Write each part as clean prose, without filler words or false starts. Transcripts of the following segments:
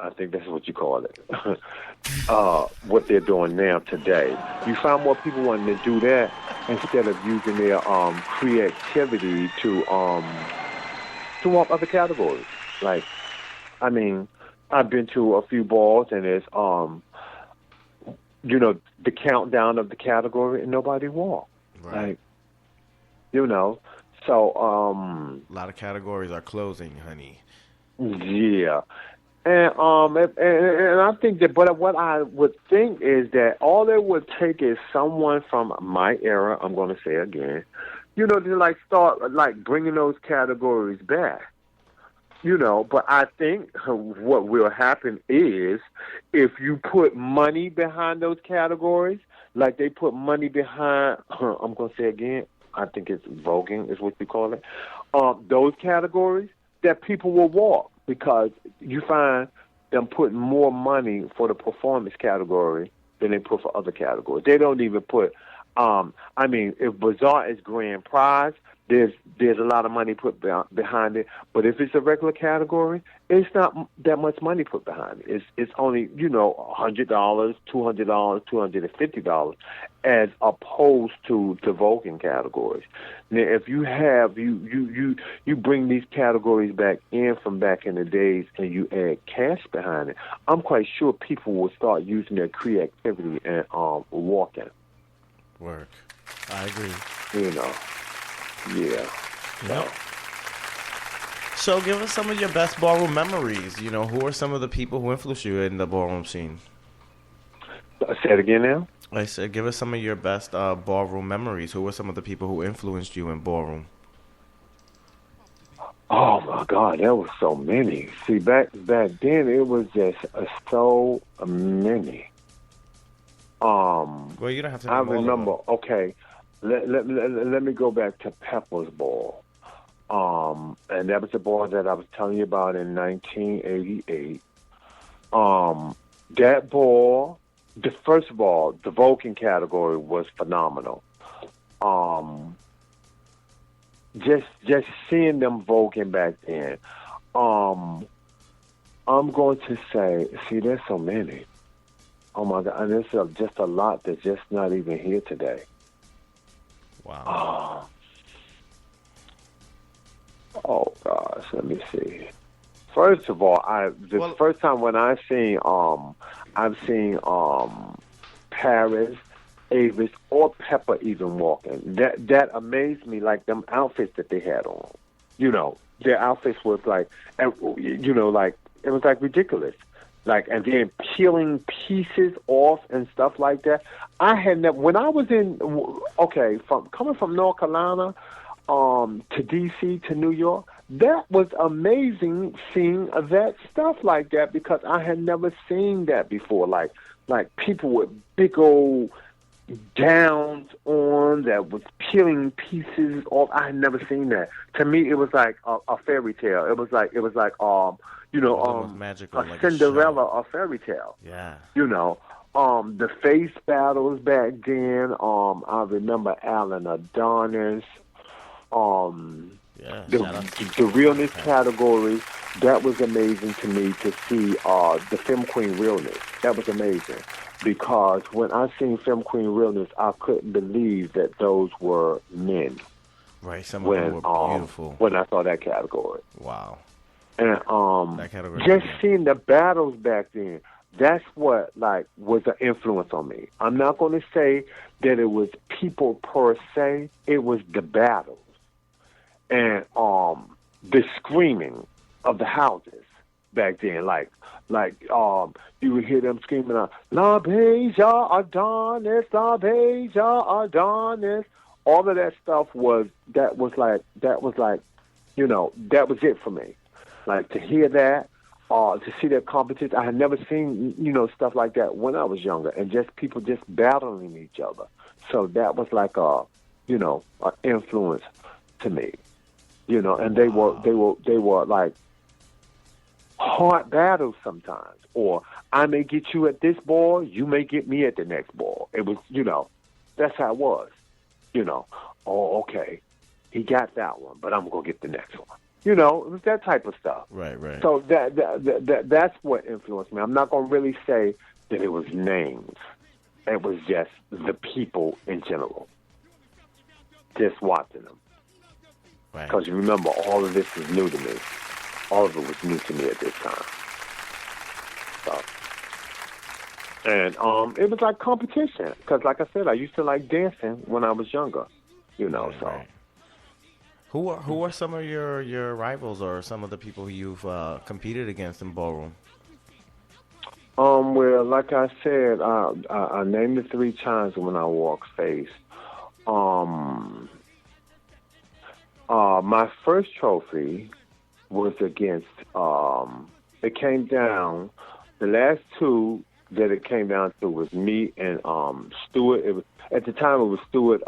I think that's what you call it. What they're doing now today. You find more people wanting to do that instead of using their creativity to walk other categories. Like, I mean, I've been to a few balls and it's the countdown of the category and nobody walked. Right. Like, so a lot of categories are closing, honey. yeah. And I think that, but what I would think is that all it would take is someone from my era. I'm going to say again, to like start like bringing those categories back. But I think what will happen is if you put money behind those categories, like they put money behind, I'm going to say again, I think it's voguing is what you call it, those categories, that people will walk because you find them putting more money for the performance category than they put for other categories. They don't even put, if Bazaar is grand prize, there's a lot of money put behind it. But if it's a regular category, it's not that much money put behind it. It's only $100, $200, $250, as opposed to the voguing categories. Now, if you have you bring these categories back in from back in the days and you add cash behind it, I'm quite sure people will start using their creativity and walking. Work. I agree. Yeah. Yep. So give us some of your best ballroom memories. Who are some of the people who influenced you in the ballroom scene? Say it again now? I said give us some of your best ballroom memories. Who were some of the people who influenced you in ballroom? Oh, my God, there was so many. See, back then, it was just so many. Well, you don't have to name I all of remember, them. okay, let me go back to Pepper's Ball. And that was the ball that I was telling you about in 1988. That ball, first of all, the voguing category was phenomenal. Just seeing them voguing back then. I'm going to say, see, there's so many. Oh my God, and there's just a lot that's just not even here today. Wow. Oh gosh, let me see. First of all, first time when I've seen Paris, Avis, or Pepper even walking. That amazed me, like them outfits that they had on. Their outfits was like, like it was like ridiculous. Like, and then peeling pieces off and stuff like that. I had never, when I was coming from North Carolina to D.C. to New York, that was amazing seeing that stuff like that because I had never seen that before. Like people with big old gowns on that was peeling pieces off. I had never seen that. To me, it was like a fairy tale. It was like magical, a like Cinderella or fairy tale. Yeah. The face battles back then. I remember Alan Adonis. The realness category. That was amazing to me to see the Femme Queen realness. That was amazing because when I seen Femme Queen realness, I couldn't believe that those were men. Right. Some of them were beautiful. When I saw that category. Wow. And that category, just seeing the battles back then, that's what was an influence on me. I'm not going to say that it was people per se. It was the battles and the screaming of the houses back then. Like you would hear them screaming out, "LaBeija Adonis, LaBeija Adonis." All of that stuff was that was it for me. Like to hear that, to see that competition. I had never seen, stuff like that when I was younger, and just people just battling each other. So that was like an influence to me, and they were like hard battles sometimes. Or I may get you at this ball, you may get me at the next ball. It was, that's how it was. Oh, okay, he got that one, but I'm gonna get the next one. You know, it was that type of stuff. Right, right. So that's what influenced me. I'm not going to really say that it was names. It was just the people in general. Just watching them. Right. Because you remember, all of this was new to me. All of it was new to me at this time. So, and it was like competition. Because like I said, I used to like dancing when I was younger. You know, right, so. Right. Who are some of your rivals or some of the people you've competed against in ballroom? Well, like I said, I named it 3 times when I walked face. My first trophy was against, it came down, the last 2 that it came down to was me and Stewart. At the time, it was Stewart,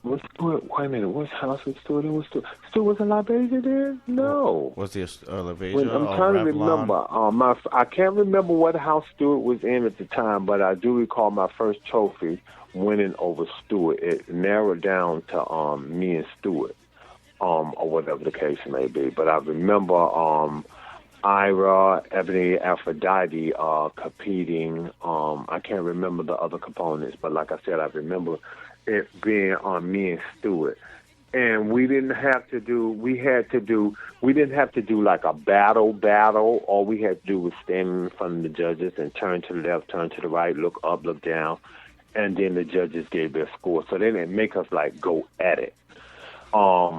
what's Stewart? Wait a minute, what's house with Stewart? It was Stewart. Stewart was in LaBeijA there? No. Was the LaBeijA? I'm trying to remember. I can't remember what house Stewart was in at the time, but I do recall my first trophy winning over Stewart. It narrowed down to me and Stewart, or whatever the case may be. But I remember Ira, Ebony, Aphrodite competing. I can't remember the other components, but like I said, I remember it being on me and Stewart. And we didn't have to do like a battle. All we had to do was stand in front of the judges and turn to the left, turn to the right, look up, look down, and then the judges gave their score. So they didn't make us like go at it. Now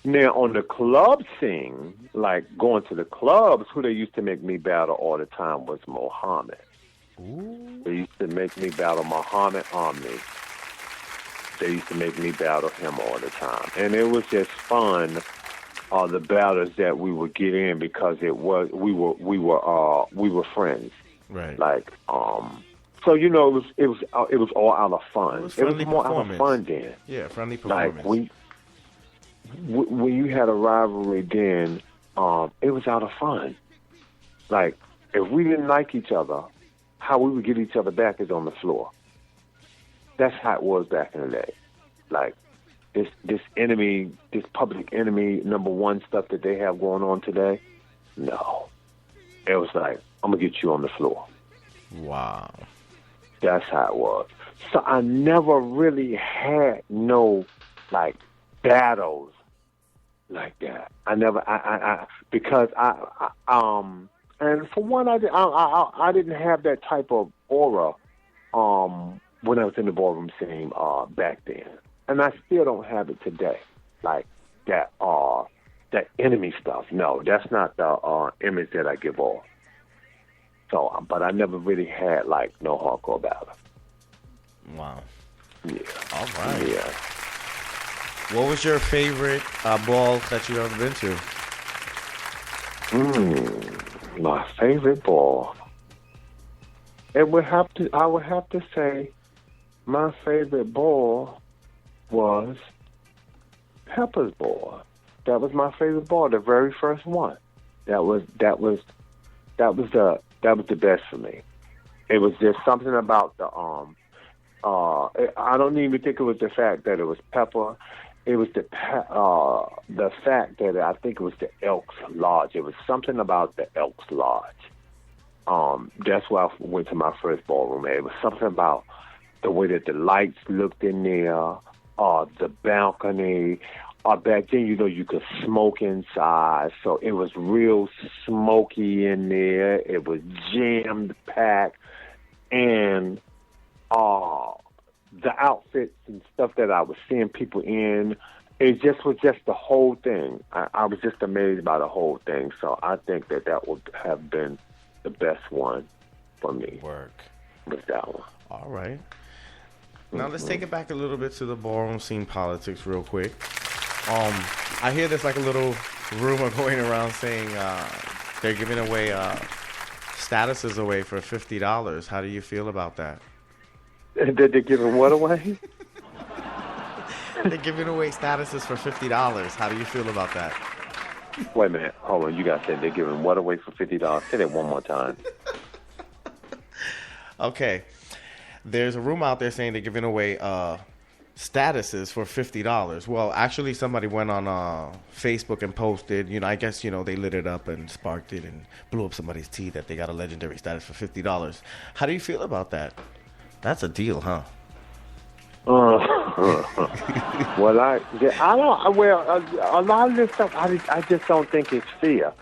on the club scene, like going to the clubs, who they used to make me battle all the time was Mohammed. Ooh. They used to make me battle Muhammad Omni. They used to make me battle him all the time. And it was just fun, the battles that we would get in, because we were friends. Right. Like, so you know, it was all out of fun. It was more out of fun then. Yeah, friendly performance. Like when you had a rivalry then, it was out of fun. Like, if we didn't like each other, how we would get each other back is on the floor. That's how it was back in the day. Like, this enemy, this public enemy #1 stuff that they have going on today, no. It was like, I'm going to get you on the floor. Wow. That's how it was. So I never really had no, like, battles like that. Because and for one, I didn't have that type of aura when I was in the ballroom scene back then, and I still don't have it today. Like that enemy stuff. No, that's not the image that I give off. So, but I never really had like no hardcore battle. Wow. Yeah. All right. Yeah. What was your favorite ball that you've ever been to? My favorite ball. I would have to say my favorite ball was Pepper's ball. That was my favorite ball, the very first one. That was the best for me. It was just something about the I don't even think it was the fact that it was Pepper. It was the fact that I think it was the Elks Lodge. It was something about the Elks Lodge. That's why I went to my first ballroom. It was something about the way that the lights looked in there, the balcony. Back then, you know, you could smoke inside, so it was real smoky in there. It was jammed packed, and the outfits and stuff that I was seeing people in, it just was just the whole thing. I was just amazed by the whole thing. So I think that would have been the best one for me. Work. Was that one. All right. Now let's take it back a little bit to the ballroom scene politics real quick. I hear there's like a little rumor going around saying they're giving away statuses away for $50. How do you feel about that? Did they giving what away? They're giving away statuses for $50. How do you feel about that? Wait a minute. Hold on. You got to say they're giving what away for $50? Say that one more time. Okay. There's a rumor out there saying they're giving away statuses for $50. Well, actually, somebody went on Facebook and posted. I guess they lit it up and sparked it and blew up somebody's tea that they got a legendary status for $50. How do you feel about that? That's a deal, huh? Well, I don't. Well, a lot of this stuff, I just don't think it's fair.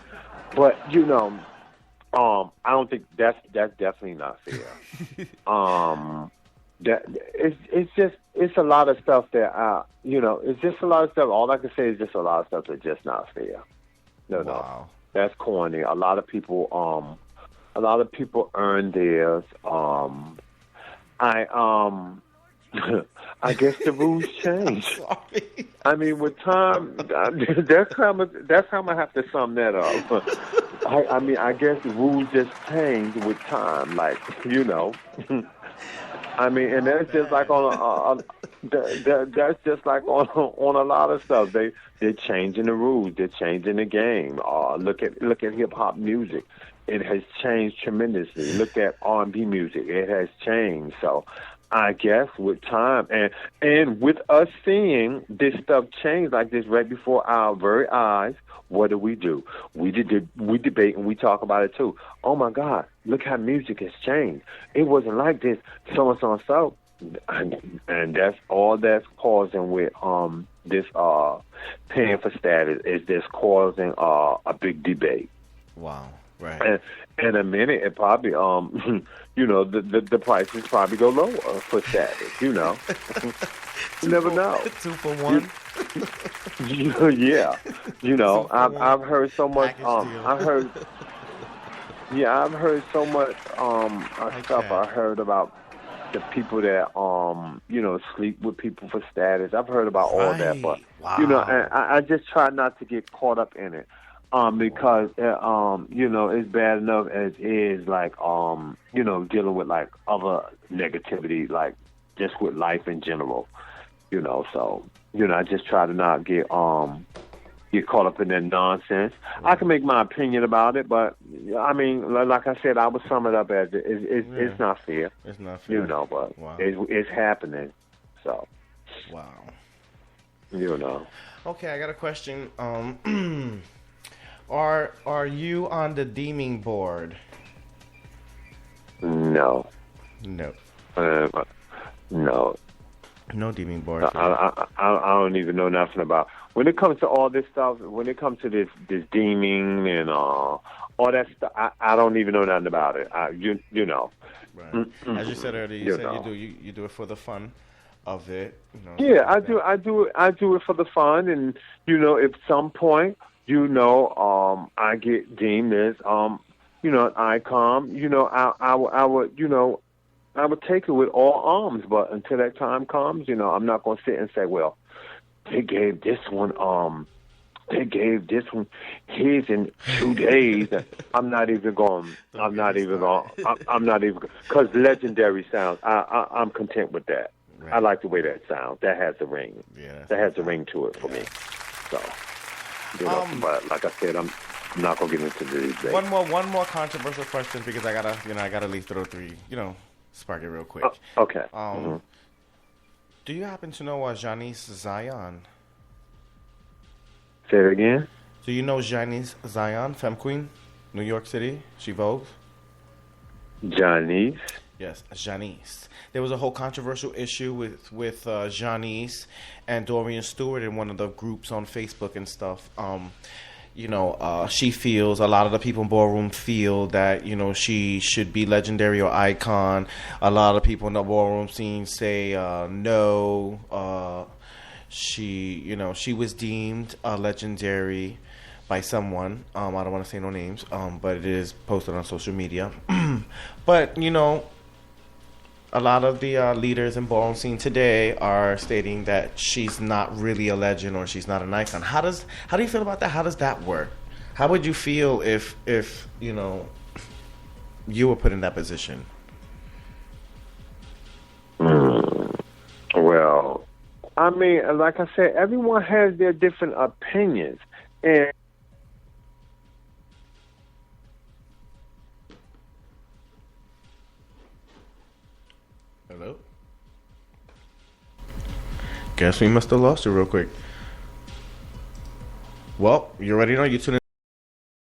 But I don't think that's definitely not fair. That it's a lot of stuff that it's just a lot of stuff. All I can say is just a lot of stuff that's just not fair. No, that's corny. A lot of people earn theirs. I guess the rules change. I mean, with time, that's how I have to sum that up. I mean, I guess the rules just change with time, like. I mean, and that's just like that's just like on a lot of stuff. They're changing the rules. They're changing the game. Look at hip hop music. It has changed tremendously. Look at R&B music. It has changed. So I guess with time and with us seeing this stuff change like this right before our very eyes, what do? We debate and we talk about it too. Oh my God, look how music has changed. It wasn't like this, so and so and so. And that's all that's causing with this paying for status is this causing a big debate. Wow. Right. And in a minute, it probably, the prices probably go lower for status. You never know. 2 for 1. Yeah. I've heard so much. I've heard so much stuff. I heard about the people that sleep with people for status. I've heard about all that, but and I just try not to get caught up in it. Because it's bad enough as is, like dealing with like other negativity, like just with life in general, So I just try to not get caught up in that nonsense. I can make my opinion about it, but I mean, like I said, I would sum it up as it's not fair. It's not fair, but it's happening. So wow, Okay, I got a question. Are you on the deeming board? No. No. No. No deeming board. I don't even know nothing about when it comes to all this stuff. When it comes to this deeming and all that stuff, I don't even know nothing about it. Right. As you said earlier, you said you do it for the fun of it. Yeah, I do it for the fun, and if some point. I get deemed as, an icon. I would take it with all arms. But until that time comes, I'm not going to sit and say, well, they gave this one his in 2 days. I'm not even going. Because legendary sounds. I'm content with that. Right. I like the way that sounds. That has a ring. Yeah, that has a ring to it for me. So. But like I said, I'm not gonna get into the debate. One more controversial question because I gotta at least throw 3, spark it real quick. Okay. Do you happen to know Janice Zion? Say it again. Do you know Janice Zion, Femme Queen, New York City? She vogues. Janice. Yes, Janice. There was a whole controversial issue with Janice and Dorian Stewart in one of the groups on Facebook and stuff. She feels, a lot of the people in Ballroom feel that, she should be legendary or icon. A lot of people in the ballroom scene say no. She was deemed legendary by someone. I don't want to say no names, but it is posted on social media. But, a lot of the leaders in ballroom scene today are stating that she's not really a legend or she's not an icon. How do you feel about that? How does that work? How would you feel if you were put in that position? Well, I mean, like I said, everyone has their different opinions, and hello? Guess we must have lost you real quick. Well, you already know. You tune in.